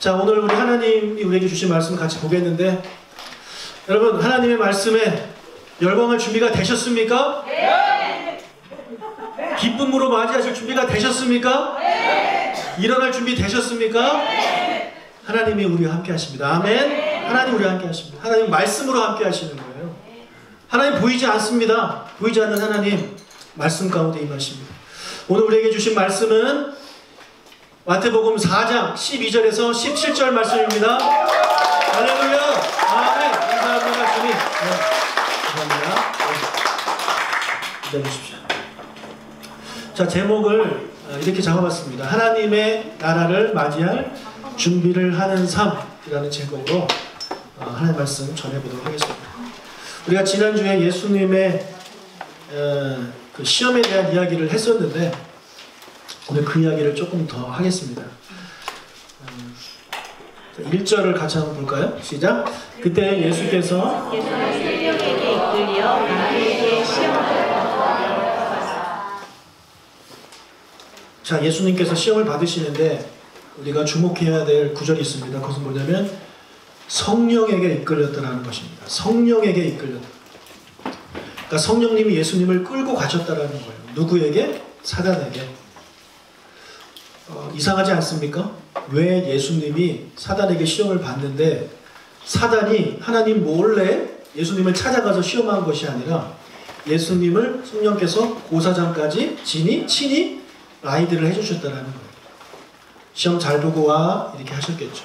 자, 오늘 우리 하나님이 우리에게 주신 말씀을 같이 보겠는데, 여러분, 하나님의 말씀에 열광할 준비가 되셨습니까? 네! 기쁨으로 맞이하실 준비가 되셨습니까? 네! 일어날 준비 되셨습니까? 네! 하나님이 우리와 함께 하십니다. 아멘. 네! 하나님 우리와 함께 하십니다. 하나님 말씀으로 함께 하시는 거예요. 하나님 보이지 않습니다. 보이지 않는 하나님 말씀 가운데 임하십니다. 오늘 우리에게 주신 말씀은 마태복음 4장 12절에서 17절 말씀입니다. 할렐루야. 아멘. 감사합니다. 주님. 네. 감사합니다. 네. 기다려주십시오. 자, 제목을 이렇게 잡아봤습니다. 하나님의 나라를 맞이할 준비를 하는 삶이라는 제목으로 하나님의 말씀 전해보도록 하겠습니다. 우리가 지난주에 예수님의 그 시험에 대한 이야기를 했었는데 오늘 그 이야기를 조금 더 하겠습니다. 1절을 같이 한번 볼까요? 시작! 그때 예수께서 세력에게 이끌려 우리에게 시험을 자, 예수님께서 시험을 받으시는데 우리가 주목해야 될 구절이 있습니다. 그것은 뭐냐면 성령에게 이끌렸다라는 것입니다. 성령에게 이끌렸다. 그러니까 성령님이 예수님을 끌고 가셨다라는 거예요. 누구에게? 사단에게. 이상하지 않습니까? 왜 예수님이 사단에게 시험을 받는데 사단이 하나님 몰래 예수님을 찾아가서 시험한 것이 아니라 예수님을 성령께서 고사장까지 친히 라이드를 해주셨다는 거예요. 시험 잘 보고 와 이렇게 하셨겠죠.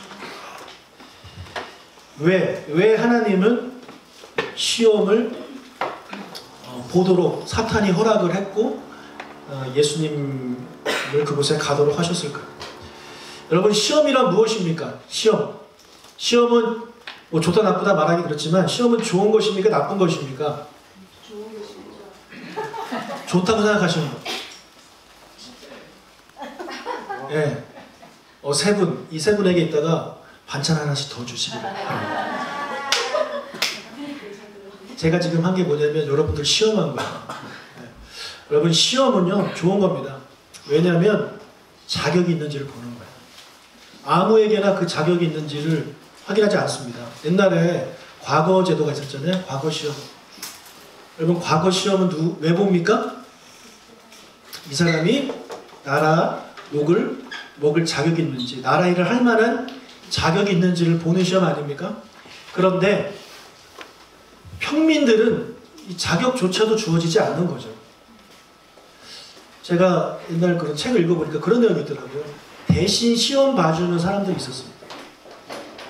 왜 하나님은 시험을 보도록 사탄이 허락을 했고 예수님을 그곳에 가도록 하셨을까요? 여러분, 시험이란 무엇입니까? 시험은 뭐 좋다 나쁘다 말하기 그렇지만 시험은 좋은 것입니까? 나쁜 것입니까? 좋은 것입니다. 좋다고 생각하시는 분. 예. 이 세 분에게 있다가 반찬 하나씩 더 주시기를. 제가 지금 한 게 뭐냐면 여러분들 시험한 거예요. 예. 여러분, 시험은요 좋은 겁니다. 왜냐하면 자격이 있는지를 보는 거예요. 아무에게나 그 자격이 있는지를 확인하지 않습니다. 옛날에 과거 제도가 있었잖아요. 과거 시험. 여러분, 과거 시험은 왜 봅니까? 이 사람이 나라 욕을 먹을 자격이 있는지, 나라 일을 할 만한 자격이 있는지를 보는 시험 아닙니까? 그런데 평민들은 이 자격조차도 주어지지 않는 거죠. 제가 옛날 그런 책을 읽어보니까 그런 내용이 있더라고요. 대신 시험 봐주는 사람들이 있었습니다.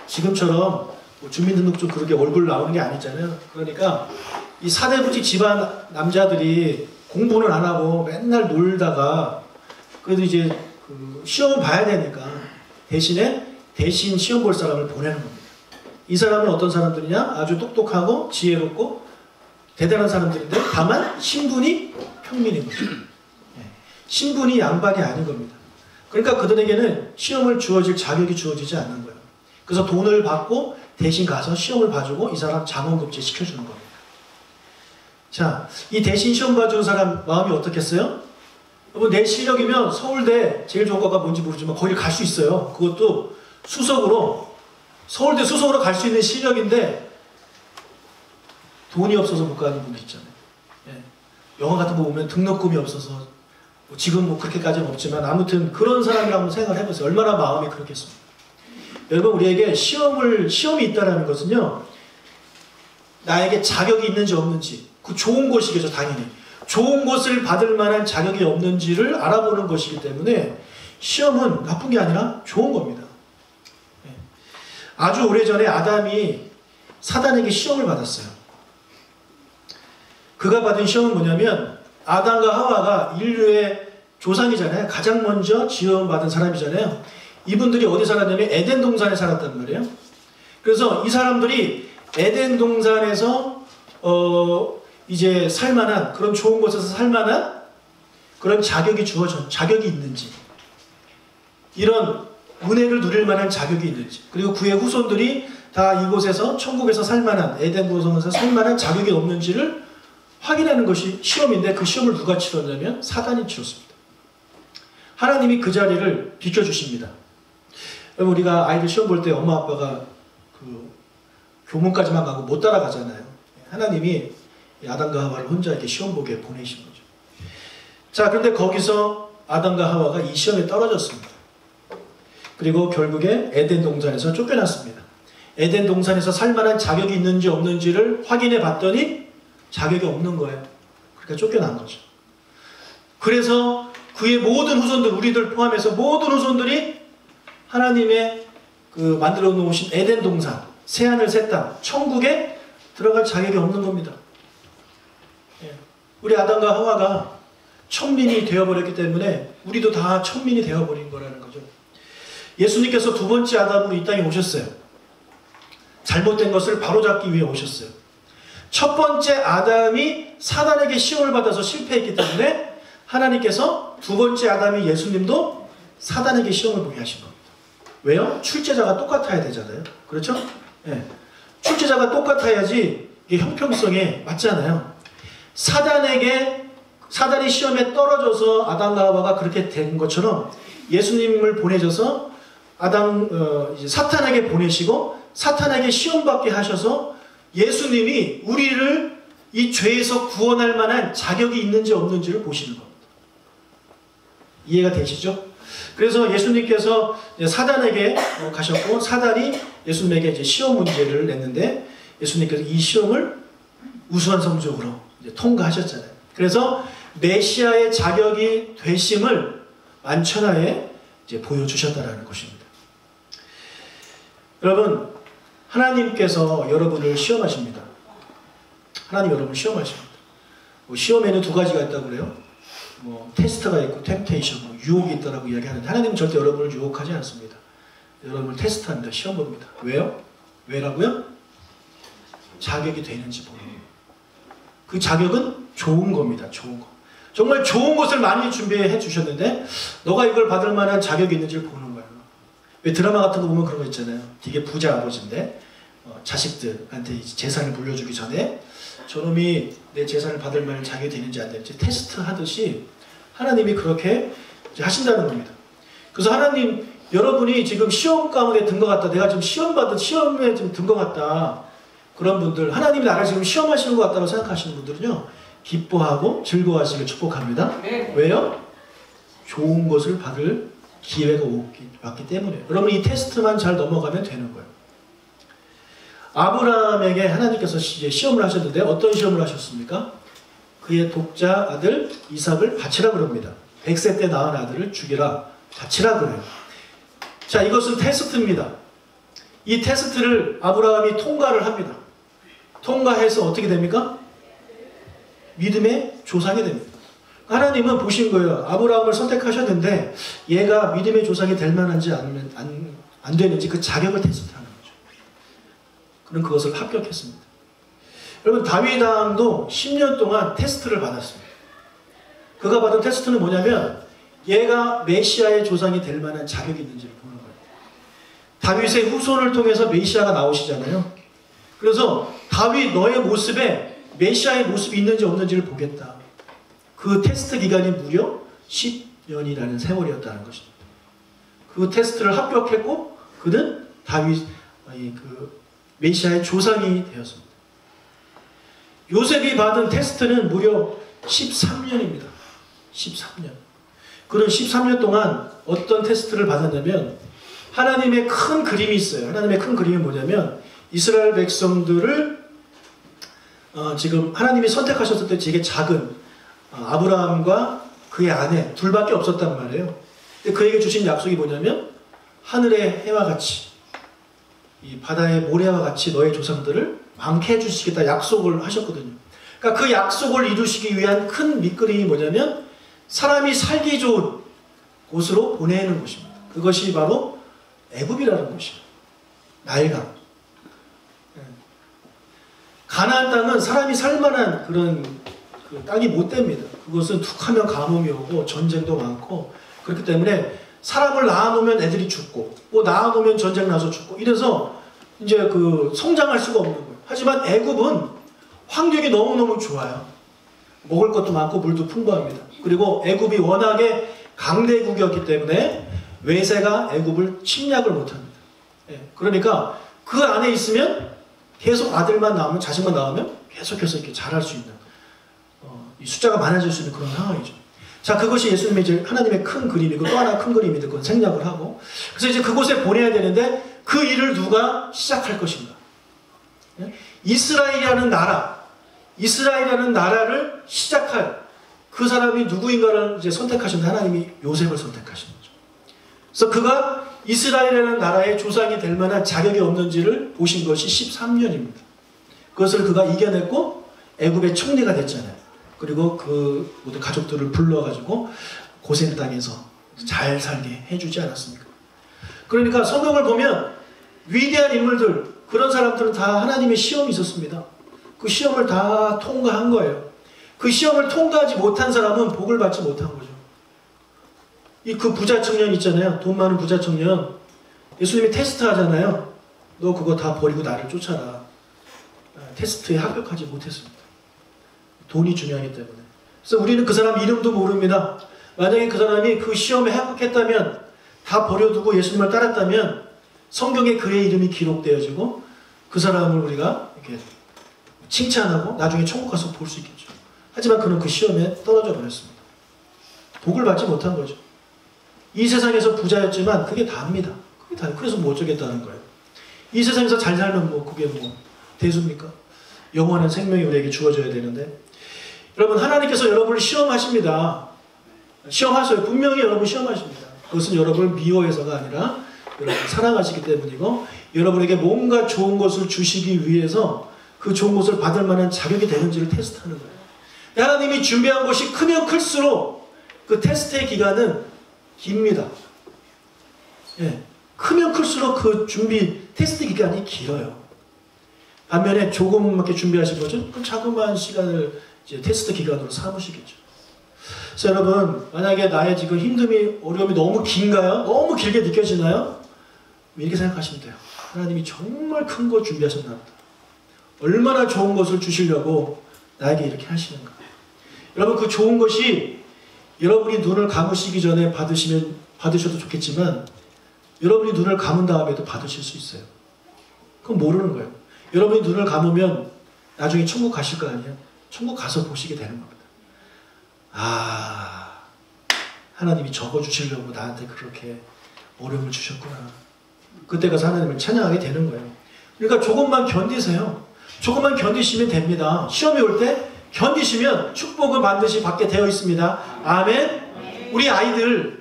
지금처럼 뭐 주민등록증 그렇게 얼굴 나오는 게 아니잖아요. 그러니까 이 사대부지 집안 남자들이 공부는 안 하고 맨날 놀다가 그래도 이제 그 시험을 봐야 되니까 대신 시험 볼 사람을 보내는 겁니다. 이 사람은 어떤 사람들이냐? 아주 똑똑하고 지혜롭고 대단한 사람들인데 다만 신분이 평민인 거죠. 신분이 양반이 아닌 겁니다. 그러니까 그들에게는 시험을 주어질 자격이 주어지지 않는 거예요. 그래서 돈을 받고 대신 가서 시험을 봐주고 이 사람 장원급제 시켜주는 겁니다. 자, 이 대신 시험 봐주는 사람 마음이 어떻겠어요? 여러분, 내 실력이면 서울대 제일 좋은 거가 뭔지 모르지만 거기 갈 수 있어요. 그것도 수석으로, 서울대 수석으로 갈 수 있는 실력인데 돈이 없어서 못 가는 분들 있잖아요. 예. 영화 같은 거 보면 등록금이 없어서 지금 뭐 그렇게까지는 없지만 아무튼 그런 사람이라고 생각을 해보세요. 얼마나 마음이 그렇겠습니까? 여러분, 우리에게 시험이 있다는 것은요, 나에게 자격이 있는지 없는지, 그 좋은 것이겠죠, 당연히. 좋은 것을 받을 만한 자격이 없는지를 알아보는 것이기 때문에 시험은 나쁜 게 아니라 좋은 겁니다. 아주 오래전에 아담이 사단에게 시험을 받았어요. 그가 받은 시험은 뭐냐면 아담과 하와가 인류의 조상이잖아요. 가장 먼저 지원받은 사람이잖아요. 이분들이 어디 살았냐면 에덴 동산에 살았단 말이에요. 그래서 이 사람들이 에덴 동산에서 이제 살만한, 그런 좋은 곳에서 살만한 그런 자격이 있는지, 이런 은혜를 누릴 만한 자격이 있는지, 그리고 그의 후손들이 다 이곳에서 천국에서 살만한, 에덴 동산에서 살만한 자격이 없는지를 확인하는 것이 시험인데, 그 시험을 누가 치렀냐면 사단이 치렀습니다. 하나님이 그 자리를 비켜주십니다. 여러분 우리가 아이들 시험 볼 때 엄마 아빠가 그 교문까지만 가고 못 따라가잖아요. 하나님이 아담과 하와를 혼자 이렇게 시험 보게 보내신 거죠. 자, 그런데 거기서 아담과 하와가 이 시험에 떨어졌습니다. 그리고 결국에 에덴 동산에서 쫓겨났습니다. 에덴 동산에서 살만한 자격이 있는지 없는지를 확인해 봤더니 자격이 없는 거예요. 그러니까 쫓겨난 거죠. 그래서 그의 모든 후손들, 우리들 포함해서 모든 후손들이 하나님의 그 만들어 놓으신 에덴 동산, 새하늘 새 땅, 천국에 들어갈 자격이 없는 겁니다. 우리 아담과 하와가 천민이 되어버렸기 때문에 우리도 다 천민이 되어버린 거라는 거죠. 예수님께서 두 번째 아담으로 이 땅에 오셨어요. 잘못된 것을 바로잡기 위해 오셨어요. 첫 번째 아담이 사단에게 시험을 받아서 실패했기 때문에 하나님께서 두 번째 아담이 예수님도 사단에게 시험을 보게 하신 겁니다. 왜요? 출제자가 똑같아야 되잖아요. 그렇죠? 네. 출제자가 똑같아야지 이게 형평성에 맞잖아요. 사단이 시험에 떨어져서 아담과 하와가 그렇게 된 것처럼 예수님을 보내셔서 이제 사탄에게 보내시고 사탄에게 시험받게 하셔서 예수님이 우리를 이 죄에서 구원할 만한 자격이 있는지 없는지를 보시는 겁니다. 이해가 되시죠? 그래서 예수님께서 사단에게 가셨고 사단이 예수님에게 이제 시험 문제를 냈는데 예수님께서 이 시험을 우수한 성적으로 이제 통과하셨잖아요. 그래서 메시아의 자격이 되심을 만천하에 이제 보여주셨다라는 것입니다. 여러분, 하나님께서 여러분을 시험하십니다. 하나님 여러분을 시험하십니다. 시험에는 두 가지가 있다고 그래요. 테스트가 있고 템테이션, 유혹이 있다고 이야기하는데 하나님은 절대 여러분을 유혹하지 않습니다. 여러분을 테스트합니다. 시험 봅니다. 왜요? 왜라고요? 자격이 되는지 보는 거예요. 그 자격은 좋은 겁니다. 좋은 거. 정말 좋은 것을 많이 준비해 주셨는데 너가 이걸 받을 만한 자격이 있는지를 보는 거예요. 왜 드라마 같은 거 보면 그런 거 있잖아요. 되게 부자 아버지인데 자식들한테 재산을 물려주기 전에 저놈이 내 재산을 받을 만한 자격이 되는지 안 되는지 테스트 하듯이 하나님이 그렇게 하신다는 겁니다. 그래서 하나님, 여러분이 지금 시험 가운데 든 것 같다. 내가 지금 시험에 좀 든 것 같다. 그런 분들, 하나님이 나를 지금 시험하시는 것 같다고 생각하시는 분들은요, 기뻐하고 즐거워하시길 축복합니다. 네. 왜요? 좋은 것을 받을 기회가 왔기 때문에. 여러분 이 테스트만 잘 넘어가면 되는 거예요. 아브라함에게 하나님께서 이제 시험을 하셨는데 어떤 시험을 하셨습니까? 그의 독자 아들 이삭을 바치라 그럽니다. 100세 때 낳은 아들을 죽이라, 바치라 그래요. 자, 이것은 테스트입니다. 이 테스트를 아브라함이 통과를 합니다. 통과해서 어떻게 됩니까? 믿음의 조상이 됩니다. 하나님은 보신 거예요. 아브라함을 선택하셨는데 얘가 믿음의 조상이 될 만한지 안 되는지 그 자격을 테스트하는 거죠. 그럼 그것을 합격했습니다. 여러분 다윗 왕도 10년 동안 테스트를 받았습니다. 그가 받은 테스트는 뭐냐면 얘가 메시아의 조상이 될 만한 자격이 있는지를 보는 거예요. 다윗의 후손을 통해서 메시아가 나오시잖아요. 그래서 다윗 너의 모습에 메시아의 모습이 있는지 없는지를 보겠다. 그 테스트 기간이 무려 10년이라는 세월이었다는 것입니다. 그 테스트를 합격했고 그는 다윗 메시아의 조상이 되었습니다. 요셉이 받은 테스트는 무려 13년입니다. 13년. 그런 13년 동안 어떤 테스트를 받았냐면 하나님의 큰 그림이 있어요. 하나님의 큰 그림이 뭐냐면 이스라엘 백성들을 지금 하나님이 선택하셨을 때 되게 작은 아브라함과 그의 아내 둘밖에 없었단 말이에요. 근데 그에게 주신 약속이 뭐냐면 하늘의 해와 같이 이 바다의 모래와 같이 너의 조상들을 많게 해주시겠다 약속을 하셨거든요. 그러니까 그 약속을 이루시기 위한 큰 밑그림이 뭐냐면 사람이 살기 좋은 곳으로 보내는 것입니다. 그것이 바로 애굽이라는 곳이에요. 나일강. 가나안 땅은 사람이 살만한 그런 땅이 못 됩니다. 그것은 툭하면 가뭄이 오고 전쟁도 많고 그렇기 때문에 사람을 낳아놓으면 애들이 죽고 뭐 낳아놓으면 전쟁 나서 죽고 이래서 이제 성장할 수가 없는 거예요. 하지만 애굽은 환경이 너무너무 좋아요. 먹을 것도 많고 물도 풍부합니다. 그리고 애굽이 워낙에 강대국이었기 때문에 외세가 애굽을 침략을 못합니다. 예, 그러니까 그 안에 있으면 계속 아들만 나오면, 자식만 나오면 계속해서 이렇게 자랄 수 있는, 이 숫자가 많아질 수 있는 그런 상황이죠. 자, 그것이 예수님의 이제 하나님의 큰 그림이고, 또 하나 큰 그림이 그건 생략을 하고, 그래서 이제 그곳에 보내야 되는데 그 일을 누가 시작할 것인가? 예? 이스라엘이라는 나라를 시작할 그 사람이 누구인가를 이제 선택하셨는데 하나님이 요셉을 선택하신 거죠. 그래서 그가 이스라엘이라는 나라의 조상이 될 만한 자격이 없는지를 보신 것이 13년입니다. 그것을 그가 이겨냈고 애굽의 총리가 됐잖아요. 그리고 그 모든 가족들을 불러가지고 고센 땅에서 잘 살게 해주지 않았습니까? 그러니까 성경을 보면 위대한 인물들, 그런 사람들은 다 하나님의 시험이 있었습니다. 그 시험을 다 통과한 거예요. 그 시험을 통과하지 못한 사람은 복을 받지 못한 거죠. 그 부자 청년 있잖아요. 돈 많은 부자 청년. 예수님이 테스트 하잖아요. 너 그거 다 버리고 나를 쫓아라. 테스트에 합격하지 못했습니다. 돈이 중요하기 때문에. 그래서 우리는 그 사람 이름도 모릅니다. 만약에 그 사람이 그 시험에 합격했다면, 다 버려두고 예수님을 따랐다면 성경에 그의 이름이 기록되어지고 그 사람을 우리가 이렇게 칭찬하고 나중에 천국 가서 볼 수 있겠죠. 하지만 그는 그 시험에 떨어져 버렸습니다. 복을 받지 못한 거죠. 이 세상에서 부자였지만 그게 다입니다. 그게 다. 그래서 못 어쩌겠다는 거예요. 이 세상에서 잘 살면 뭐 그게 뭐 대수입니까? 영원한 생명이 우리에게 주어져야 되는데, 여러분, 하나님께서 여러분을 시험하십니다. 시험하셔요. 분명히 여러분 시험하십니다. 그것은 여러분을 미워해서가 아니라 여러분을 사랑하시기 때문이고, 여러분에게 뭔가 좋은 것을 주시기 위해서 그 좋은 것을 받을 만한 자격이 되는지를 테스트하는 거예요. 하나님이 준비한 것이 크면 클수록 그 테스트의 기간은 깁니다. 예, 크면 클수록 그 준비 테스트 기간이 길어요. 반면에 조금밖에 준비하신 거죠? 그 자그마한 시간을 이제 테스트 기간으로 삼으시겠죠. 그래서 여러분, 만약에 나의 지금 힘듦이, 어려움이 너무 긴가요? 너무 길게 느껴지나요? 이렇게 생각하시면 돼요. 하나님이 정말 큰 거 준비하셨나 보다. 얼마나 좋은 것을 주시려고 나에게 이렇게 하시는가. 여러분, 그 좋은 것이 여러분이 눈을 감으시기 전에 받으셔도 좋겠지만, 여러분이 눈을 감은 다음에도 받으실 수 있어요. 그건 모르는 거예요. 여러분이 눈을 감으면 나중에 천국 가실 거 아니에요? 천국 가서 보시게 되는 겁니다. 아, 하나님이 적어주시려고 나한테 그렇게 어려움을 주셨구나. 그때 가서 하나님을 찬양하게 되는 거예요. 그러니까 조금만 견디세요. 조금만 견디시면 됩니다. 시험이 올 때 견디시면 축복은 반드시 받게 되어 있습니다. 아멘. 우리 아이들도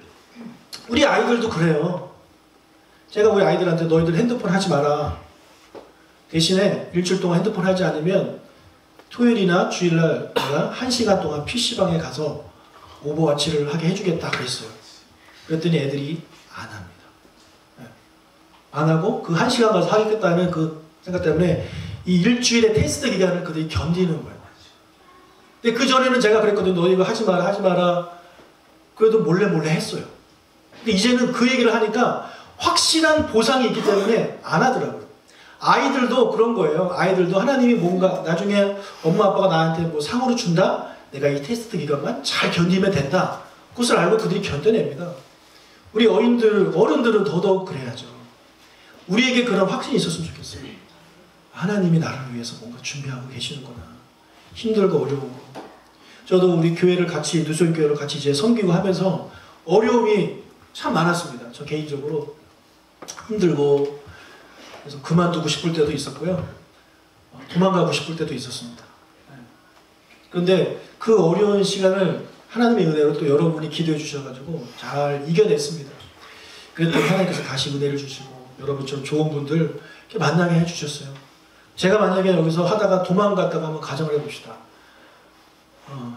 그래요. 제가 우리 아이들한테 너희들 핸드폰 하지 마라. 대신에 일주일 동안 핸드폰 하지 않으면 토요일이나 주일날 내가 1시간 동안 PC방에 가서 오버워치를 하게 해주겠다 그랬어요. 그랬더니 애들이 안 합니다. 안 하고 그 1시간 가서 하겠다는 그 생각 때문에 이 일주일의 테스트 기간을 그들이 견디는 거예요. 근데 그 전에는 제가 그랬거든요. 너 이거 하지 마라, 하지 마라. 그래도 몰래 했어요. 근데 이제는 그 얘기를 하니까 확실한 보상이 있기 때문에 안 하더라고요. 아이들도 그런 거예요. 아이들도 하나님이 뭔가 나중에 엄마 아빠가 나한테 뭐 상으로 준다? 내가 이 테스트 기간만 잘 견디면 된다. 그것을 알고 그들이 견뎌냅니다. 우리 어른들은 더더욱 그래야죠. 우리에게 그런 확신이 있었으면 좋겠어요. 하나님이 나를 위해서 뭔가 준비하고 계시는구나. 힘들고 어려우고. 저도 우리 교회를 같이, 누수교회를 같이 이제 섬기고 하면서 어려움이 참 많았습니다. 저 개인적으로 힘들고, 그래서 그만두고 싶을 때도 있었고요. 도망가고 싶을 때도 있었습니다. 그런데 그 어려운 시간을 하나님의 은혜로 또 여러분이 기도해 주셔가지고 잘 이겨냈습니다. 그랬더니 하나님께서 다시 은혜를 주시고 여러분처럼 좋은 분들 이렇게 만나게 해주셨어요. 제가 만약에 여기서 하다가 도망갔다가 한번 가정을 해봅시다.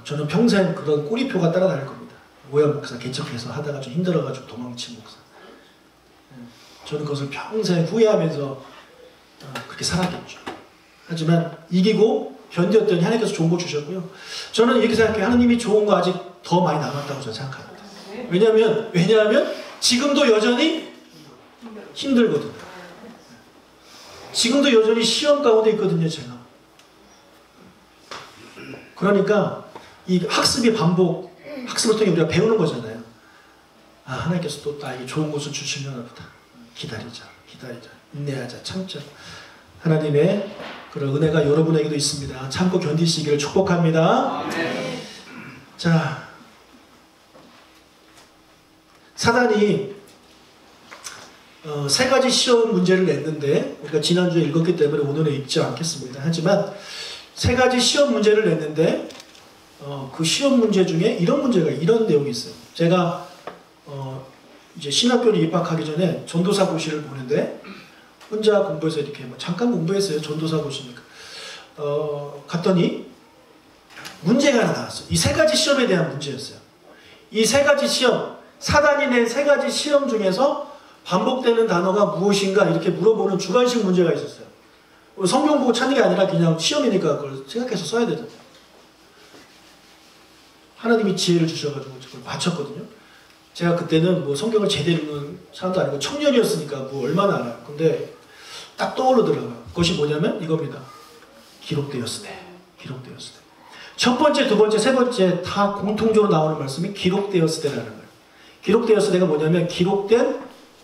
저는 평생 그런 꼬리표가 따라다닐 겁니다. 오연 목사 개척해서 하다가 좀 힘들어가지고 도망친 목사. 저는 그것을 평생 후회하면서 그렇게 살았겠죠. 하지만 이기고 견뎠더니 하나님께서 좋은 거 주셨고요. 저는 이렇게 생각해요. 하나님이 좋은 거 아직 더 많이 남았다고 저는 생각합니다. 왜냐하면 지금도 여전히 힘들거든요. 지금도 여전히 시험 가운데 있거든요, 제가. 그러니까 이 학습을 통해 우리가 배우는 거잖아요. 하나님께서 또 나에게 좋은 것을 주시려나 보다. 기다리자, 인내하자, 참자. 하나님의 그런 은혜가 여러분에게도 있습니다. 참고 견디시기를 축복합니다. 자, 사단이 세 가지 시험 문제를 냈는데, 우리가 지난주에 읽었기 때문에 오늘은 읽지 않겠습니다. 하지만 세 가지 시험 문제를 냈는데 그 시험 문제 중에 이런 내용이 있어요. 제가 이제 신학교를 입학하기 전에 전도사고시를 보는데 혼자 공부해서 이렇게 잠깐 공부했어요. 전도사고시니까. 갔더니 문제가 하나 나왔어요. 이 세 가지 시험에 대한 문제였어요. 이 세 가지 시험, 사단이 낸 세 가지 시험 중에서 반복되는 단어가 무엇인가 이렇게 물어보는 주관식 문제가 있었어요. 성경 보고 찾는 게 아니라 그냥 시험이니까 그걸 생각해서 써야 되잖아요. 하나님이 지혜를 주셔가지고 그걸 맞췄거든요. 제가 그때는 뭐 성경을 제대로 읽는 사람도 아니고 청년이었으니까 뭐 얼마나 알아요. 근데 딱 떠오르더라고요. 그것이 뭐냐면 이겁니다. 기록되었으되. 첫 번째, 두 번째, 세 번째 다 공통적으로 나오는 말씀이 기록되었으되라는 거예요. 기록되었으되가 뭐냐면 기록된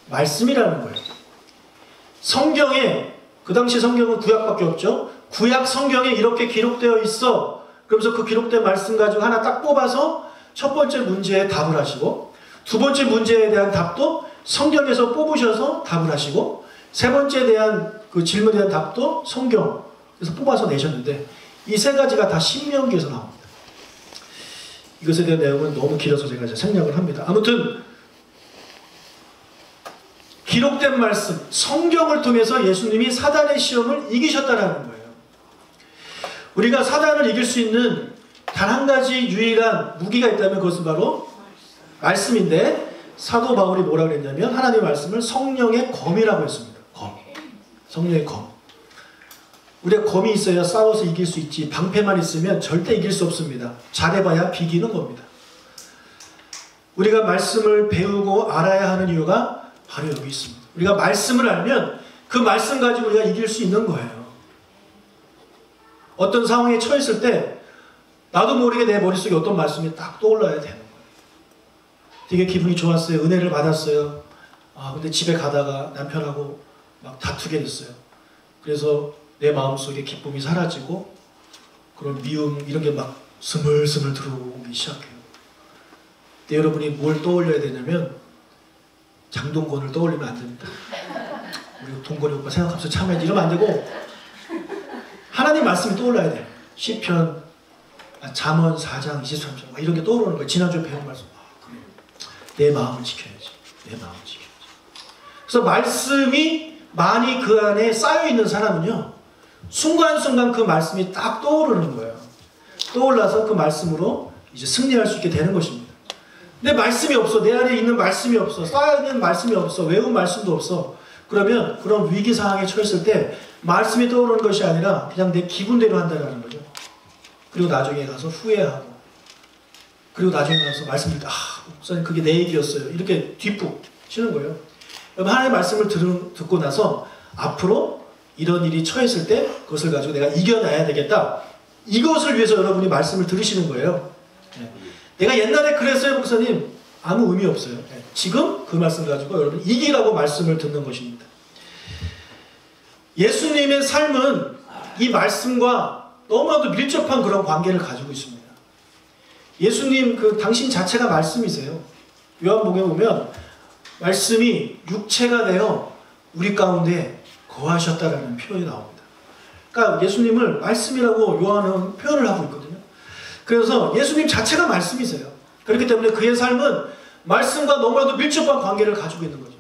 말씀이라는 거예요. 성경에, 그 당시 성경은 구약밖에 없죠. 구약 성경에 이렇게 기록되어 있어. 그러면서 그 기록된 말씀 가지고 하나 딱 뽑아서 첫 번째 문제에 답을 하시고, 두 번째 문제에 대한 답도 성경에서 뽑으셔서 답을 하시고, 세 번째에 대한 그 질문에 대한 답도 성경에서 뽑아서 내셨는데, 이 세 가지가 다 신명기에서 나옵니다. 이것에 대한 내용은 너무 길어서 제가 이제 생략을 합니다. 아무튼 기록된 말씀, 성경을 통해서 예수님이 사단의 시험을 이기셨다는 거예요. 우리가 사단을 이길 수 있는 단 한 가지 유일한 무기가 있다면 그것은 바로 말씀인데, 사도 바울이 뭐라 그랬냐면 하나님의 말씀을 성령의 검이라고 했습니다. 검. 성령의 검. 우리가 검이 있어야 싸워서 이길 수 있지, 방패만 있으면 절대 이길 수 없습니다. 잘해봐야 비기는 겁니다. 우리가 말씀을 배우고 알아야 하는 이유가 바로 여기 있습니다. 우리가 말씀을 알면 그 말씀 가지고 우리가 이길 수 있는 거예요. 어떤 상황에 처했을 때 나도 모르게 내 머릿속에 어떤 말씀이 딱 떠올라야 되는 거예요. 되게 기분이 좋았어요. 은혜를 받았어요. 근데 집에 가다가 남편하고 막 다투게 됐어요. 그래서 내 마음속에 기쁨이 사라지고 그런 미움 이런 게 막 스물스물 들어오기 시작해요. 근데 여러분이 뭘 떠올려야 되냐면 장동건을 떠올리면 안 됩니다. 우리 동건이 오빠 생각하면서 참아야지 이러면 안 되고 하나님 말씀이 떠올라야 돼요. 시편, 잠언 4장 23절 막 이런 게 떠오르는 거예요. 지난주에 배운 말씀. 그래. 내 마음을 지켜야지. 내 마음을 지켜야지. 그래서 말씀이 많이 그 안에 쌓여있는 사람은요, 순간순간 그 말씀이 딱 떠오르는 거예요. 떠올라서 그 말씀으로 이제 승리할 수 있게 되는 것입니다. 근데 말씀이 없어. 내 안에 있는 말씀이 없어. 쌓여있는 말씀이 없어. 외운 말씀도 없어. 그러면 그런 위기 상황에 처했을 때 말씀이 떠오르는 것이 아니라 그냥 내 기분대로 한다는 거죠. 그리고 나중에 가서 후회하고, 그리고 나중에 가서 말씀을 목사님 그게 내 얘기였어요. 이렇게 뒷북 치는 거예요. 여러분, 하나님의 말씀을 듣고 나서 앞으로 이런 일이 처했을 때 그것을 가지고 내가 이겨내야 되겠다. 이것을 위해서 여러분이 말씀을 들으시는 거예요. 내가 옛날에 그랬어요 목사님. 아무 의미 없어요. 지금 그 말씀 가지고 여러분 이기라고 말씀을 듣는 것입니다. 예수님의 삶은 이 말씀과 너무나도 밀접한 그런 관계를 가지고 있습니다. 예수님 당신 자체가 말씀이세요. 요한복음에 보면 말씀이 육체가 되어 우리 가운데 거하셨다라는 표현이 나옵니다. 그러니까 예수님을 말씀이라고 요한은 표현을 하고 있거든요. 그래서 예수님 자체가 말씀이세요. 그렇기 때문에 그의 삶은 말씀과 너무나도 밀접한 관계를 가지고 있는 거죠.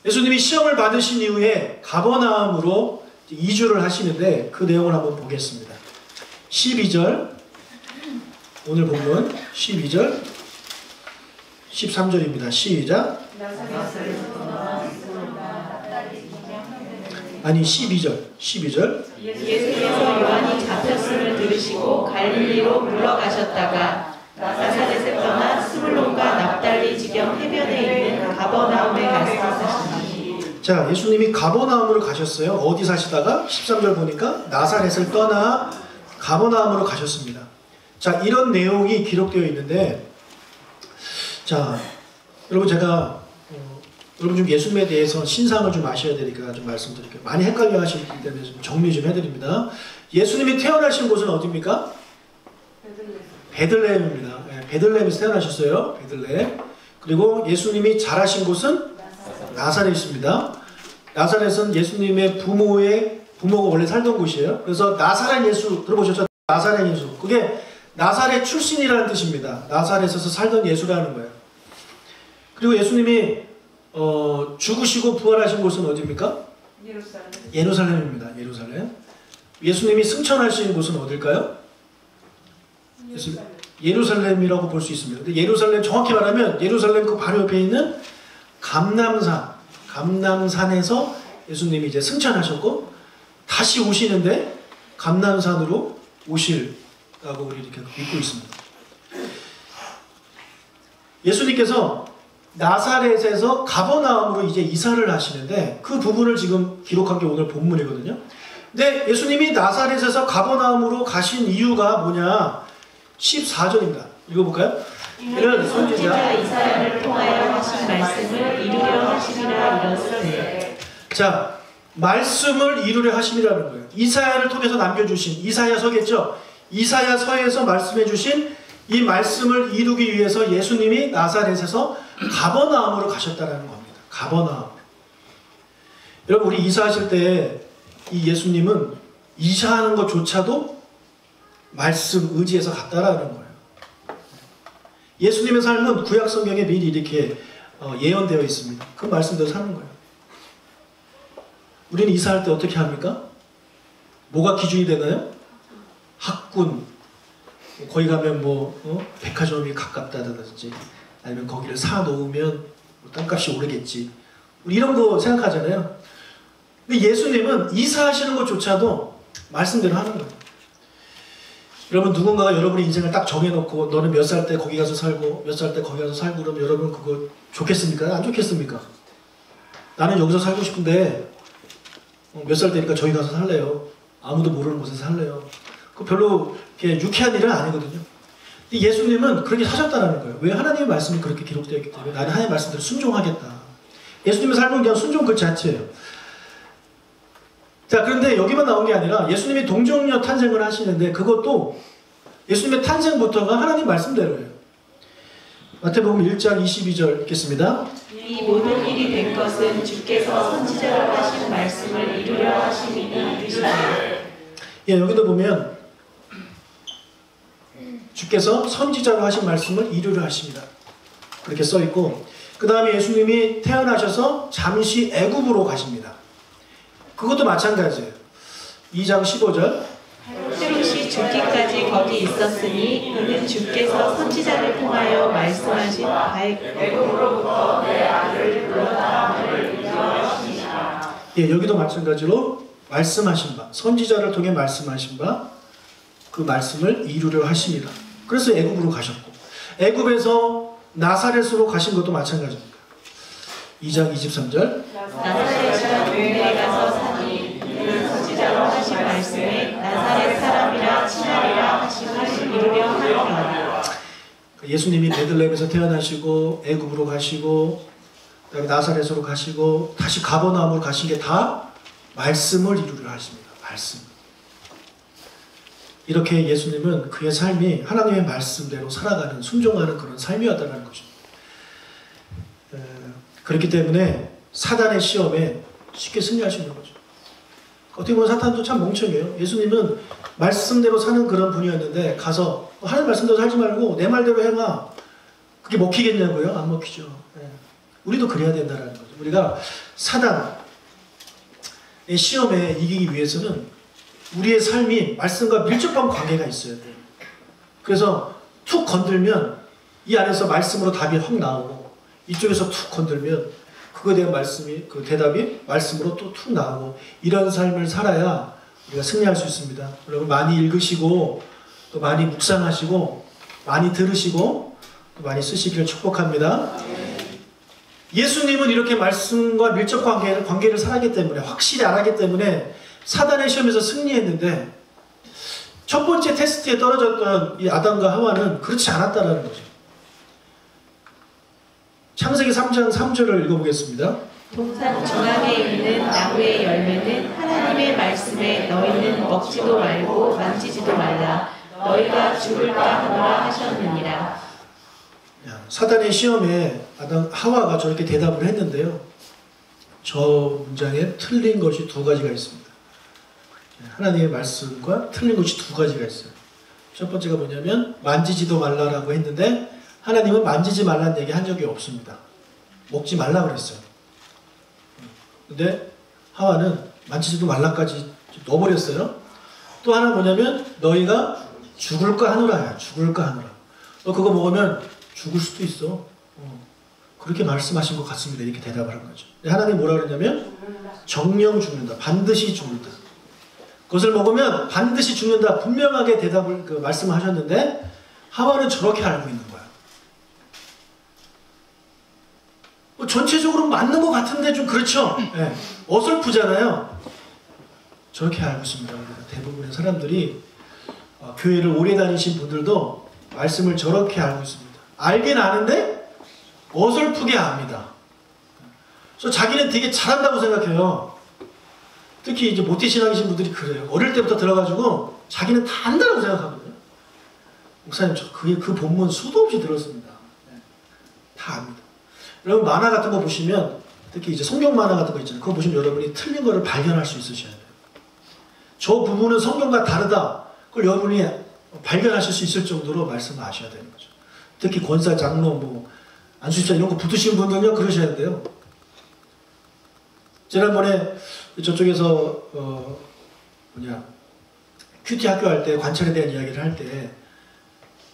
예수님이 시험을 받으신 이후에 가버나움으로 이주를 하시는데 그 내용을 한번 보겠습니다. 12절, 오늘 본문 12절, 13절입니다. 시작. 아니 12절. 예수께서 요한이 잡혔음을 들으시고 갈릴리로 물러가셨다가 나사렛에 떠나 스불론과 납달리 지경 해변에 있는 가버나움에 가시니. 자, 예수님이 가버나움으로 가셨어요. 어디 사시다가 13절 보니까 나사렛을 떠나 가버나움으로 가셨습니다. 자, 이런 내용이 기록되어 있는데 자, 여러분 제가 여러분 좀 예수님에 대해서 신상을 좀 아셔야 되니까 좀 말씀드릴게요. 많이 헷갈려 하시기 때문에 좀 정리 좀 해드립니다. 예수님이 태어나신 곳은 어디입니까? 베들레헴입니다. 네, 베들레헴에서 태어나셨어요. 베들레헴. 그리고 예수님이 자라신 곳은 나사렛입니다. 나사렛은 예수님의 부모가 원래 살던 곳이에요. 그래서 나사렛 예수 들어보셨죠? 나사렛 예수. 그게 나사렛 출신이라는 뜻입니다. 나사렛에서 살던 예수라는 거예요. 그리고 예수님이 죽으시고 부활하신 곳은 어디입니까? 예루살렘입니다. 예루살렘. 예수님이 승천하신 곳은 어딜까요? 예루살렘이라고 볼 수 있습니다. 근데 예루살렘, 정확히 말하면 예루살렘 그 바로 옆에 있는 감남산에서 예수님이 이제 승천하셨고 다시 오시는데 감남산으로 오실라고 우리 이렇게 믿고 있습니다. 예수님께서 나사렛에서 가버나움으로 이제 이사를 하시는데 그 부분을 지금 기록한 게 오늘 본문이거든요. 근데 예수님이 나사렛에서 가버나움으로 가신 이유가 뭐냐? 14절입니다. 읽어볼까요? 이는 선지자 이사야를 통하여 하신 말씀을 이루려 하심이라 이르시되. 자, 말씀을 이루려 하심이라는 거예요. 이사야를 통해서 남겨주신 이사야서겠죠. 이사야서에서 말씀해 주신 이 말씀을 이루기 위해서 예수님이 나사렛에서 가버나움으로 가셨다는 겁니다. 가버나움. 여러분 우리 이사하실 때 이 예수님은 이사하는 것조차도 말씀 의지해서 갔다라는 거예요. 예수님의 삶은 구약 성경에 미리 이렇게 예언되어 있습니다. 그 말씀대로 사는 거예요. 우리는 이사할 때 어떻게 합니까? 뭐가 기준이 되나요? 학군, 거기 가면 백화점이 가깝다든지 아니면 거기를 사 놓으면 땅값이 오르겠지. 우리 이런 거 생각하잖아요. 근데 예수님은 이사하시는 것조차도 말씀대로 하는 거예요. 여러분 누군가가 여러분의 인생을 딱 정해놓고 너는 몇 살 때 거기 가서 살고 몇 살 때 거기 가서 살고 그러면 여러분 그거 좋겠습니까? 안 좋겠습니까? 나는 여기서 살고 싶은데 몇 살 때니까 저기 가서 살래요. 아무도 모르는 곳에서 살래요. 그 별로 이렇게 유쾌한 일은 아니거든요. 근데 예수님은 그렇게 사셨다는 거예요. 왜? 하나님의 말씀이 그렇게 기록되어 있기 때문에 나는 하나님의 말씀대로 순종하겠다. 예수님의 삶은 그냥 순종 그 자체예요. 자, 그런데 여기만 나온 게 아니라 예수님이 동정녀 탄생을 하시는데 그것도 예수님의 탄생부터가 하나님 말씀대로예요. 마태복음 1장 22절 읽겠습니다. 이 모든 일이 된 것은 주께서 선지자로 하신 말씀을 이루려 하심이니 이르시되. 예, 여기도 보면 주께서 선지자로 하신 말씀을 이루려 하십니다. 그렇게 써 있고 그 다음에 예수님이 태어나셔서 잠시 애굽으로 가십니다. 그것도 마찬가지예요. 2장 15절. 헤롯이 죽기까지 거기 있었으니 이는 주께서 선지자를 통하여 말씀하신 애굽으로부터 내 아들을 불러다함을 이루었습니다. 예, 여기도 마찬가지로 말씀하신 바, 선지자를 통해 말씀하신 바, 그 말씀을 이루려 하십니다. 그래서 애굽으로 가셨고 애굽에서 나사렛으로 가신 것도 마찬가지입니다. 2장 23절. 나사렛이라 동네에 가서 사니 이는 선지자로 하신 말씀에 나사렛 사람이라 친하리라 하심을 이루려 하니라. 예수님이 베들레헴에서 태어나시고 애굽으로 가시고 그다음에 나사렛으로 가시고 다시 가버나움으로 가신 게 다 말씀을 이루려 하십니다. 말씀. 이렇게 예수님은 그의 삶이 하나님의 말씀대로 살아가는 순종하는 그런 삶이었다는 것입니다. 그렇기 때문에 사단의 시험에 쉽게 승리할 수 있는 거죠. 어떻게 보면 사탄도 참 멍청해요. 예수님은 말씀대로 사는 그런 분이었는데 가서 하나님 말씀대로 살지 말고 내 말대로 해봐. 그게 먹히겠냐고요? 안 먹히죠. 네. 우리도 그래야 된다는 거죠. 우리가 사단의 시험에 이기기 위해서는 우리의 삶이 말씀과 밀접한 관계가 있어야 돼요. 그래서 툭 건들면 이 안에서 말씀으로 답이 확 나오고 이쪽에서 툭 건들면 그거에 대한 말씀이, 그 대답이 말씀으로 또 툭 나오고 이런 삶을 살아야 우리가 승리할 수 있습니다. 여러분 많이 읽으시고 또 많이 묵상하시고 많이 들으시고 또 많이 쓰시기를 축복합니다. 예수님은 이렇게 말씀과 밀접한 관계를 살았기 때문에 확실히 알았기 때문에 사단의 시험에서 승리했는데 첫 번째 테스트에 떨어졌던 이 아담과 하와는 그렇지 않았다는 거죠. 창세기 3장 3절을 읽어보겠습니다. 동산 중앙에 있는 나무의 열매는 하나님의 말씀에 너희는 먹지도 말고 만지지도 말라. 너희가 죽을까 하노라 하셨느니라. 사단의 시험에 아담 하와가 저렇게 대답을 했는데요. 저 문장에 틀린 것이 두 가지가 있습니다. 하나님의 말씀과 틀린 것이 두 가지가 있어요. 첫 번째가 뭐냐면 만지지도 말라라고 했는데 하나님은 만지지 말라는 얘기 한 적이 없습니다. 먹지 말라 그랬어요. 근데 하와는 만지지도 말라까지 넣어버렸어요. 또 하나 뭐냐면 너희가 죽을까 하노라야. 죽을까 하노라. 너 그거 먹으면 죽을 수도 있어. 그렇게 말씀하신 것 같습니다. 이렇게 대답을 한 거죠. 하나님 뭐라 그랬냐면 정령 죽는다. 반드시 죽는다. 그것을 먹으면 반드시 죽는다. 분명하게 대답을 말씀을 하셨는데 하와는 저렇게 알고 있는 거야. 전체적으로 맞는 것 같은데 좀 그렇죠. 네. 어설프잖아요. 저렇게 알고 있습니다. 대부분의 사람들이 교회를 오래 다니신 분들도 말씀을 저렇게 알고 있습니다. 알긴 아는데 어설프게 압니다. 그래서 자기는 되게 잘한다고 생각해요. 특히 이제 모태신앙이신 분들이 그래요. 어릴 때부터 들어가지고 자기는 다 안다고 생각하거든요. 목사님 저 그 본문 수도 없이 들었습니다. 네. 다 압니다. 여러분 만화 같은 거 보시면 특히 이제 성경 만화 같은 거 있잖아요. 그거 보시면 여러분이 틀린 거를 발견할 수 있으셔야 돼요. 저 부분은 성경과 다르다. 그걸 여러분이 발견하실 수 있을 정도로 말씀을 아셔야 되는 거죠. 특히 권사, 장로, 뭐 안수집사 이런 거 붙으신 분들은요 그러셔야 돼요. 지난번에 저쪽에서 큐티 학교 할 때 관찰에 대한 이야기를 할 때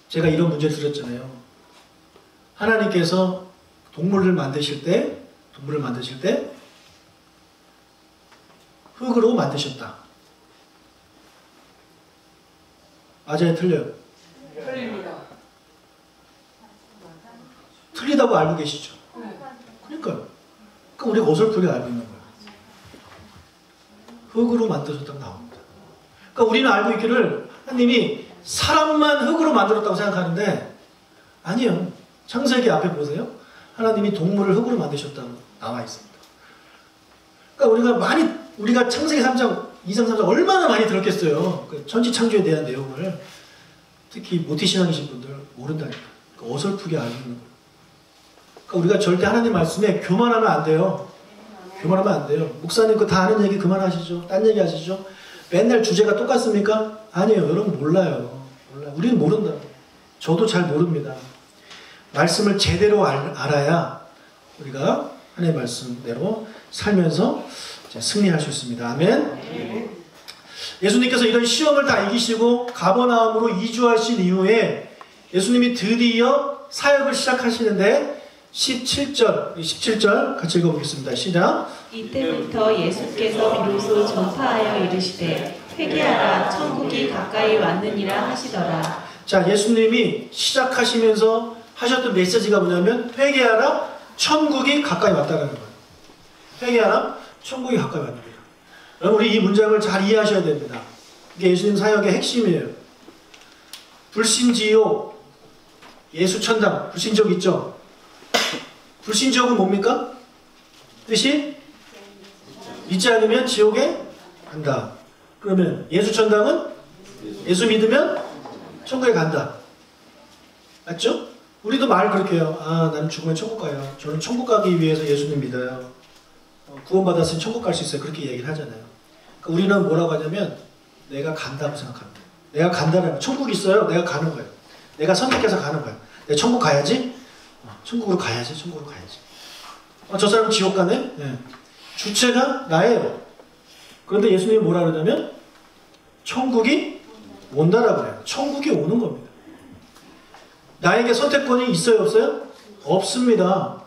제가 이런 문제를 드렸잖아요. 하나님께서 동물을 만드실 때 흙으로 만드셨다. 맞아요, 틀려요? 틀립니다. 틀리다고 알고 계시죠? 그러니까요. 그러니까 우리가 어설프게 알고 있는 거예요. 흙으로 만드셨다고 나옵니다. 그러니까 우리는 알고 있기를 하나님이 사람만 흙으로 만들었다고 생각하는데 아니에요. 창세기 앞에 보세요. 하나님이 동물을 흙으로 만드셨다고 나와 있습니다. 그러니까 우리가 창세기 3장, 2장, 3장 얼마나 많이 들었겠어요. 그 천지창조에 대한 내용을 특히 모태신앙이신 분들 모른다니까. 그러니까 어설프게 알고 있는 거예요. 그러니까 우리가 절대 하나님 말씀에 교만하면 안 돼요. 교만하면 안 돼요. 목사님 그 다 아는 얘기 그만하시죠. 딴 얘기 하시죠. 맨날 주제가 똑같습니까? 아니에요. 여러분 몰라요. 우리는 모른다. 저도 잘 모릅니다. 말씀을 제대로 알아야 우리가 하나님의 말씀대로 살면서 승리할 수 있습니다. 아멘. 예수님께서 이런 시험을 다 이기시고 가버나움으로 이주하신 이후에 예수님이 드디어 사역을 시작하시는데 17절 같이 읽어보겠습니다. 시작. 이때부터 예수께서 비로소 전파하여 이르시되 회개하라 천국이 가까이 왔느니라 하시더라. 자, 예수님이 시작하시면서 하셨던 메시지가 뭐냐면 회개하라 천국이 가까이 왔다는 거예요. 회개하라 천국이 가까이 왔느니라. 여러분 우리 이 문장을 잘 이해하셔야 됩니다. 이게 예수님 사역의 핵심이에요. 불신지옥 예수천당 불신지옥 있죠? 불신지옥은 뭡니까? 뜻이 믿지 않으면 지옥에 간다. 그러면 예수천당은 예수 믿으면 천국에 간다. 맞죠? 우리도 말 그렇게 해요. 아, 나는 죽으면 천국 가요. 저는 천국 가기 위해서 예수님 믿어요. 구원받았으면 천국 갈 수 있어요. 그렇게 얘기를 하잖아요. 그러니까 우리는 뭐라고 하냐면 내가 간다고 생각합니다. 내가 간다는 천국 있어요. 내가 가는 거예요. 내가 선택해서 가는 거예요. 내가 천국 가야지. 천국으로 가야지. 천국으로 가야지. 저 사람은 지옥 가네? 네. 주체가 나예요. 그런데 예수님이 뭐라 그러냐면 천국이 온다라고 해요. 천국이 오는 겁니다. 나에게 선택권이 있어요? 없어요? 없습니다.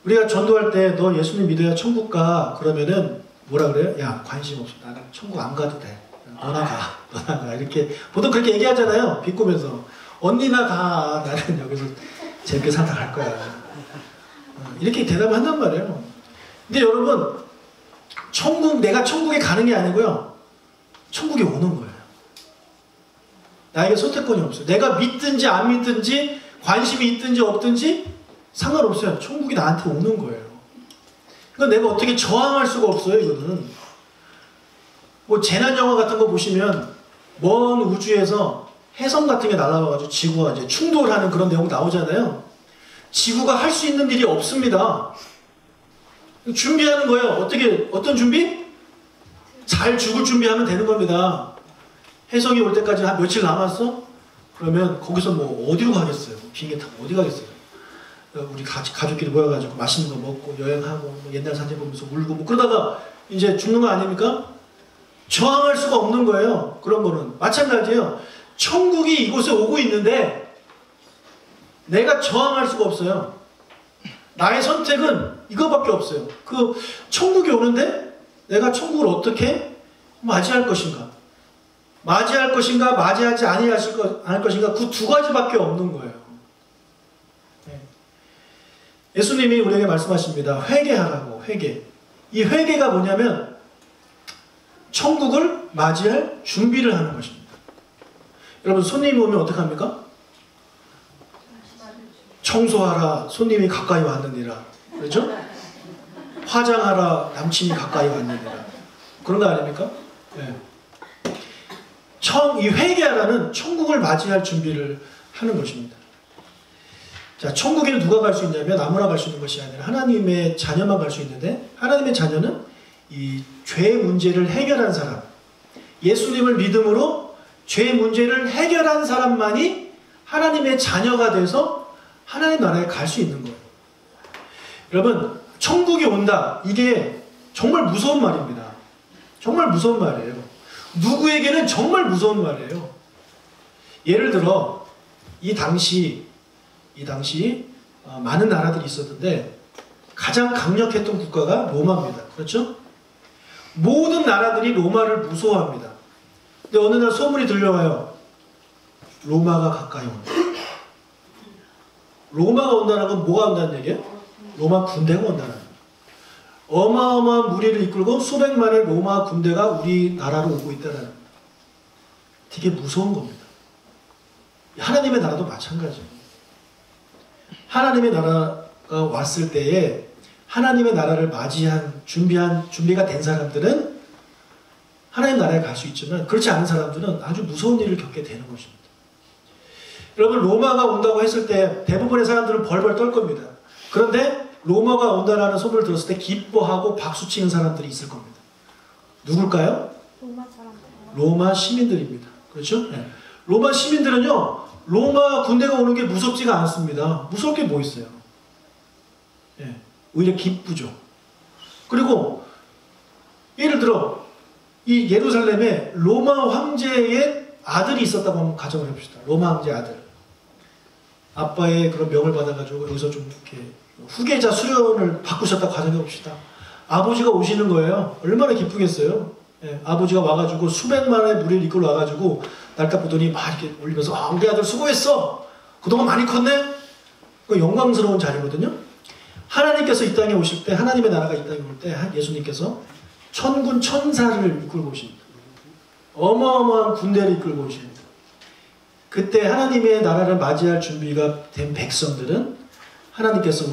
우리가 전도할 때 너 예수님 믿어야 천국 가. 그러면은 뭐라 그래요? 야, 관심 없어. 나는 천국 안 가도 돼. 너나 가. 너나 가. 이렇게 보통 그렇게 얘기하잖아요. 비꼬면서. 언니나 가. 나는 여기서 재밌게 살다 갈 거야. 이렇게 대답한단 말이에요. 근데 여러분 내가 천국에 가는 게 아니고요. 천국에 오는 거예요. 나에게 선택권이 없어요. 내가 믿든지 안 믿든지 관심이 있든지 없든지 상관없어요. 천국이 나한테 오는 거예요. 그러니까 내가 어떻게 저항할 수가 없어요. 이거는 뭐 재난 영화 같은 거 보시면 먼 우주에서 해성 같은 게 날아와가지고 지구와 이제 충돌하는 그런 내용 나오잖아요. 지구가 할 수 있는 일이 없습니다. 준비하는 거예요. 어떤 준비? 잘 죽을 준비하면 되는 겁니다. 해성이 올 때까지 한 며칠 남았어? 그러면 거기서 뭐 어디로 가겠어요? 비행기 타고 어디 가겠어요? 우리 가족끼리 모여가지고 맛있는 거 먹고 여행하고 뭐 옛날 사진 보면서 울고 뭐 그러다가 이제 죽는 거 아닙니까? 저항할 수가 없는 거예요. 그런 거는 마찬가지예요. 천국이 이곳에 오고 있는데 내가 저항할 수가 없어요. 나의 선택은 이거밖에 없어요. 그 천국이 오는데 내가 천국을 어떻게 맞이할 것인가? 맞이할 것인가? 맞이하지 않을 것인가? 그 두 가지밖에 없는 거예요. 네. 예수님이 우리에게 말씀하십니다. 회개하라고. 회개. 이 회개가 뭐냐면 천국을 맞이할 준비를 하는 것입니다. 여러분 손님이 오면 어떻게 합니까? 청소하라 손님이 가까이 왔느니라. 그렇죠? 화장하라 남친이 가까이 왔느니라. 그런 거 아닙니까? 네. 이 회개하라는 천국을 맞이할 준비를 하는 것입니다. 자, 천국에는 누가 갈 수 있냐면 아무나 갈 수 있는 것이 아니라 하나님의 자녀만 갈 수 있는데 하나님의 자녀는 이 죄 문제를 해결한 사람, 예수님을 믿음으로 죄 문제를 해결한 사람만이 하나님의 자녀가 돼서 하나님 나라에 갈 수 있는 거예요. 여러분, 천국이 온다. 이게 정말 무서운 말입니다. 정말 무서운 말이에요. 누구에게는 정말 무서운 말이에요. 예를 들어 이 당시 많은 나라들이 있었는데 가장 강력했던 국가가 로마입니다. 그렇죠? 모든 나라들이 로마를 무서워합니다. 근데 어느 날 소문이 들려와요. 로마가 가까이 온다. 로마가 온다는 건 뭐가 온다는 얘기예요? 로마 군대가 온다는 거예요. 어마어마한 무리를 이끌고 수백만의 로마 군대가 우리나라로 오고 있다는 겁니다. 되게 무서운 겁니다. 하나님의 나라도 마찬가지예요. 하나님의 나라가 왔을 때에 하나님의 나라를 맞이한 준비가 된 사람들은 하나님 나라에 갈 수 있지만 그렇지 않은 사람들은 아주 무서운 일을 겪게 되는 것입니다. 여러분 로마가 온다고 했을 때 대부분의 사람들은 벌벌 떨 겁니다. 그런데 로마가 온다라는 소문을 들었을 때 기뻐하고 박수치는 사람들이 있을 겁니다. 누굴까요? 로마 시민들입니다. 그렇죠? 네. 로마 시민들은요, 로마 군대가 오는 게 무섭지가 않습니다. 무서울 게 뭐 있어요? 네. 오히려 기쁘죠. 그리고 예를 들어 이 예루살렘에 로마 황제의 아들이 있었다고 한번 가정을 해봅시다. 로마 황제 아들. 아빠의 그런 명을 받아가지고 여기서 좀 이렇게 후계자 수련을 바꾸셨다고 가정해봅시다. 아버지가 오시는 거예요. 얼마나 기쁘겠어요. 예, 아버지가 와가지고 수백만의 무리를 이끌어 와가지고 날까 보더니 막 이렇게 올리면서 아 우리 아들 수고했어. 그동안 많이 컸네. 그 영광스러운 자리거든요. 하나님께서 이 땅에 오실 때 하나님의 나라가 이 땅에 올 때 예수님께서 천군 천사를 이끌고 오십니다. 어마어마한 군대를 이끌고 오십니다. 그때 하나님의 나라를 맞이할 준비가 된 백성들은 하나님께서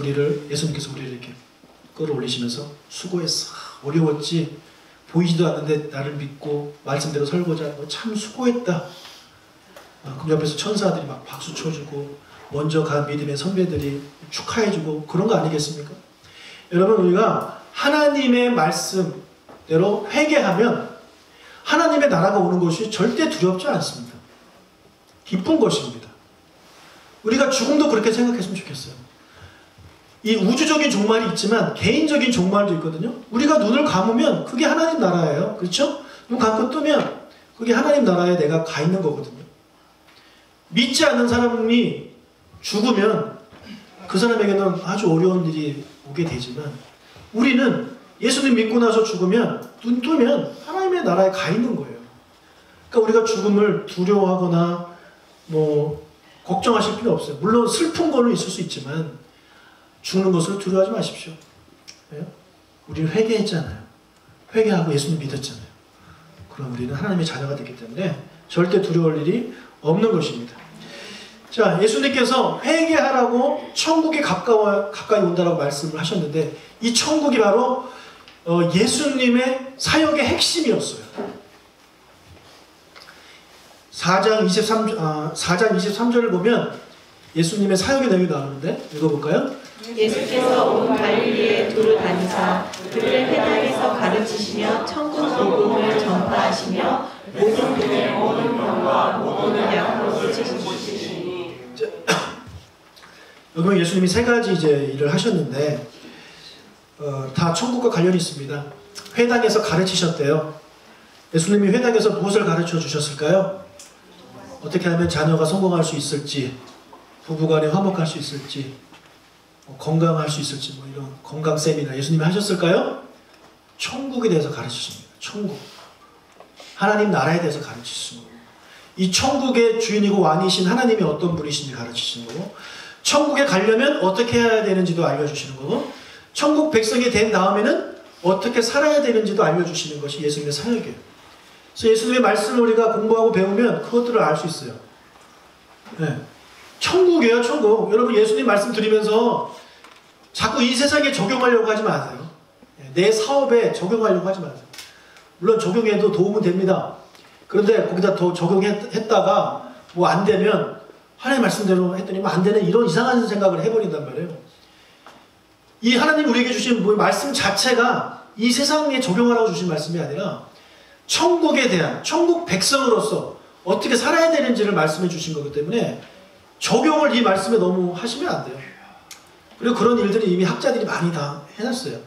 예수님께서 우리를 이렇게 끌어올리시면서 수고했어. 어려웠지. 보이지도 않는데 나를 믿고 말씀대로 설거지 하는 거 참 수고했다. 그럼 옆에서 천사들이 막 박수 쳐주고 먼저 간 믿음의 선배들이 축하해주고 그런 거 아니겠습니까? 여러분 우리가 하나님의 말씀대로 회개하면 하나님의 나라가 오는 것이 절대 두렵지 않습니다. 기쁜 것입니다. 우리가 죽음도 그렇게 생각했으면 좋겠어요. 이 우주적인 종말이 있지만 개인적인 종말도 있거든요. 우리가 눈을 감으면 그게 하나님 나라예요. 그렇죠? 눈 감고 뜨면 그게 하나님 나라에 내가 가 있는 거거든요. 믿지 않는 사람이 죽으면 그 사람에게는 아주 어려운 일이 오게 되지만 우리는 예수님 믿고 나서 죽으면 눈 뜨면 하나님의 나라에 가 있는 거예요. 그러니까 우리가 죽음을 두려워하거나 뭐 걱정하실 필요 없어요. 물론 슬픈 거는 있을 수 있지만 죽는 것을 두려워하지 마십시오. 네? 우리는 회개했잖아요. 회개하고 예수님 믿었잖아요. 그럼 우리는 하나님의 자녀가 됐기 때문에 절대 두려울 일이 없는 것입니다. 자, 예수님께서 회개하라고 천국에 가까이 온다라고 말씀을 하셨는데 이 천국이 바로 예수님의 사역의 핵심이었어요. 4장 23절을 보면 예수님의 사역의 내용이 나오는데 읽어볼까요? 예수께서 온 갈릴리에 두루 다니사 그들의 회당에서 가르치시며 천국 복음을 전파하시며 모든 분의 모든 병과 모든 약으로 고치시니. 여러분 예수님이 세 가지 이제 일을 하셨는데 다 천국과 관련이 있습니다. 회당에서 가르치셨대요. 예수님이 회당에서 무엇을 가르쳐 주셨을까요? 어떻게 하면 자녀가 성공할 수 있을지, 부부간에 화목할 수 있을지, 건강할 수 있을지 뭐 이런 건강 세미나 예수님이 하셨을까요? 천국에 대해서 가르치십니다. 천국. 하나님 나라에 대해서 가르치시는 거고 이 천국의 주인이고 왕이신 하나님이 어떤 분이신지 가르치시는 거고 천국에 가려면 어떻게 해야 되는지도 알려주시는 거고 천국 백성이 된 다음에는 어떻게 살아야 되는지도 알려주시는 것이 예수님의 사역이에요. 그래서 예수님의 말씀을 우리가 공부하고 배우면 그것들을 알 수 있어요. 네. 천국이에요, 천국. 여러분 예수님 말씀 드리면서 자꾸 이 세상에 적용하려고 하지 마세요. 내 사업에 적용하려고 하지 마세요. 물론 적용해도 도움은 됩니다. 그런데 거기다 더 적용했다가 뭐 안 되면 하나님 말씀대로 했더니 뭐 안 되는 이런 이상한 생각을 해버린단 말이에요. 이 하나님 우리에게 주신 말씀 자체가 이 세상에 적용하라고 주신 말씀이 아니라 천국에 대한 천국 백성으로서 어떻게 살아야 되는지를 말씀해 주신 거기 때문에 적용을 이 말씀에 너무 하시면 안 돼요. 그리고 그런 일들이 이미 학자들이 많이 다 해놨어요.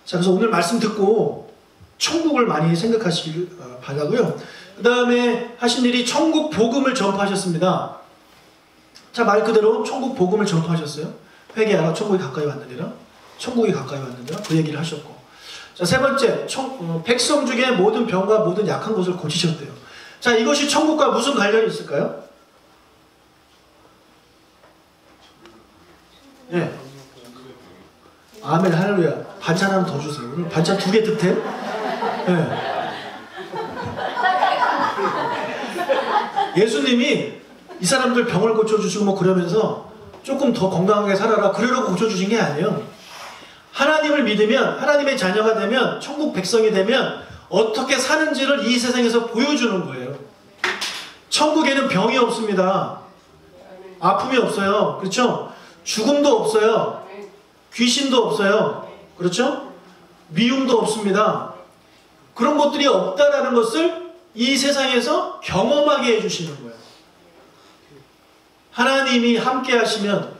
자, 그래서 오늘 말씀 듣고 천국을 많이 생각하시길 바라고요. 그 다음에 하신 일이 천국 복음을 전파하셨습니다. 자, 말 그대로 천국 복음을 전파하셨어요. 회개하라 천국이 가까이 왔느니라. 천국이 가까이 왔느니라. 그 얘기를 하셨고. 자, 세 번째, 백성 중에 모든 병과 모든 약한 것을 고치셨대요. 자, 이것이 천국과 무슨 관련이 있을까요? 네. 아멘, 할렐루야. 반찬 하나 더 주세요. 오늘 반찬 2개 득템? 네. 예수님이 이 사람들 병을 고쳐주시고 뭐 그러면서 조금 더 건강하게 살아라 그러려고 고쳐주신 게 아니에요. 하나님을 믿으면 하나님의 자녀가 되면 천국 백성이 되면 어떻게 사는지를 이 세상에서 보여주는 거예요. 천국에는 병이 없습니다. 아픔이 없어요. 그렇죠? 죽음도 없어요. 귀신도 없어요. 그렇죠? 미움도 없습니다. 그런 것들이 없다라는 것을 이 세상에서 경험하게 해주시는 거예요. 하나님이 함께 하시면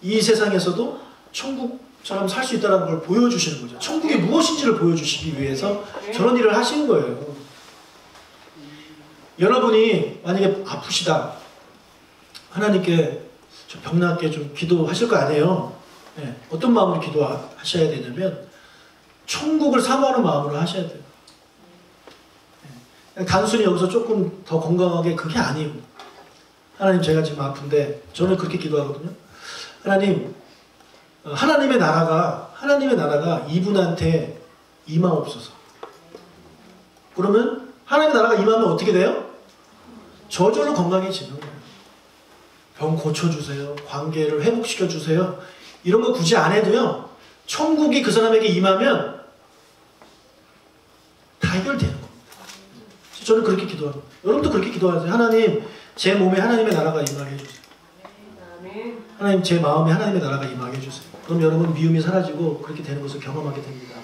이 세상에서도 천국처럼 살 수 있다는 걸 보여주시는 거죠. 천국이 무엇인지를 보여주시기 위해서 저런 일을 하시는 거예요. 여러분이 만약에 아프시다. 하나님께 저 병낫게 좀 기도하실 거 아니에요. 네. 어떤 마음으로 기도하셔야 되냐면 천국을 사모하는 마음으로 하셔야 돼요. 네. 단순히 여기서 조금 더 건강하게 그게 아니고 하나님 제가 지금 아픈데 저는 그렇게 기도하거든요. 하나님 하나님의 나라가 이분한테 임하옵소서. 그러면 하나님의 나라가 임하면 어떻게 돼요? 저절로 건강해지는 거예요. 병 고쳐주세요. 관계를 회복시켜주세요. 이런 거 굳이 안 해도요. 천국이 그 사람에게 임하면 다 해결되는 겁니다. 저는 그렇게 기도합니다. 여러분도 그렇게 기도하세요. 하나님 제 몸에 하나님의 나라가 임하게 해주세요. 하나님 제 마음에 하나님의 나라가 임하게 해주세요. 그럼 여러분 미움이 사라지고 그렇게 되는 것을 경험하게 됩니다.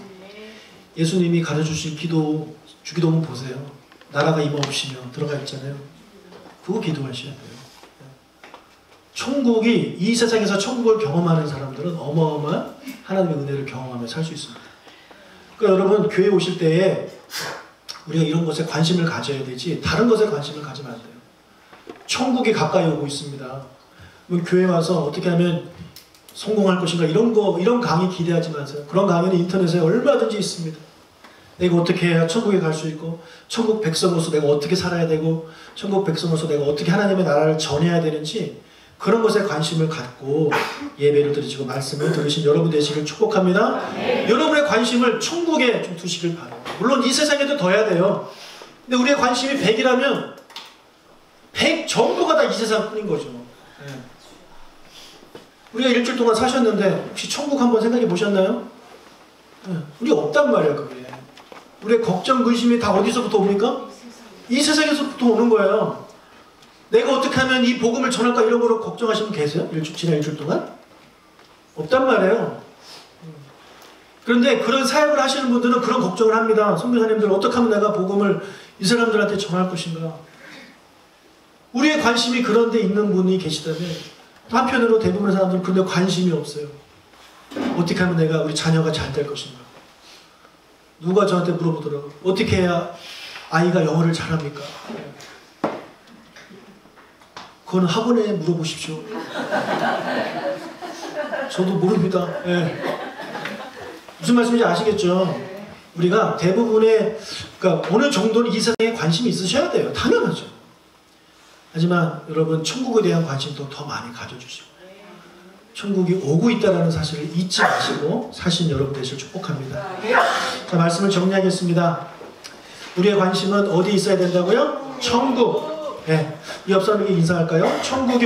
예수님이 가르쳐주신 기도 주기도문 보세요. 나라가 임하옵시며 들어가 있잖아요. 그거 기도하셔야 돼요. 천국이 이 세상에서 천국을 경험하는 사람들은 어마어마한 하나님의 은혜를 경험하며 살 수 있습니다. 그러니까 여러분 교회 오실 때에 우리가 이런 것에 관심을 가져야 되지 다른 것에 관심을 가지면 안 돼요. 천국이 가까이 오고 있습니다. 교회 와서 어떻게 하면 성공할 것인가 이런 강의 기대하지 마세요. 그런 강의는 인터넷에 얼마든지 있습니다. 내가 어떻게 해야 천국에 갈 수 있고 천국 백성으로서 내가 어떻게 살아야 되고 천국 백성으로서 내가 어떻게 하나님의 나라를 전해야 되는지 그런 것에 관심을 갖고 예배를 드리시고 말씀을 들으신 여러분 되시길 축복합니다. 네. 여러분의 관심을 천국에 좀 두시길 바랍니다. 물론 이 세상에도 더 해야 돼요. 근데 우리의 관심이 100이라면 100 전부가 다 이 세상 뿐인 거죠. 예. 우리가 일주일 동안 사셨는데 혹시 천국 한번 생각해 보셨나요? 예. 우리 없단 말이에요, 그게. 우리의 걱정, 근심이 다 어디서부터 옵니까? 이 세상에서부터 오는 거예요. 내가 어떻게 하면 이 복음을 전할까 이런 거로 걱정하시는 분 계세요? 지난 일주일 동안? 없단 말이에요. 그런데 그런 사역을 하시는 분들은 그런 걱정을 합니다. 선교사님들 어떻게 하면 내가 복음을 이 사람들한테 전할 것인가. 우리의 관심이 그런 데 있는 분이 계시다면 한편으로 대부분의 사람들은 그런데 관심이 없어요. 어떻게 하면 내가 우리 자녀가 잘 될 것인가. 누가 저한테 물어보더라고요. 어떻게 해야 아이가 영어를 잘합니까? 그건 학원에 물어보십시오. 저도 모릅니다. 예. 무슨 말씀인지 아시겠죠? 우리가 대부분의, 그러니까 어느 정도는 이 세상에 관심이 있으셔야 돼요. 당연하죠. 하지만 여러분 천국에 대한 관심도 더 많이 가져주시고 천국이 오고 있다는 사실을 잊지 마시고 사신 여러분 되시길 축복합니다. 자, 말씀을 정리하겠습니다. 우리의 관심은 어디에 있어야 된다고요? 천국. 네. 이 옆 사람에게 인사할까요? 천국이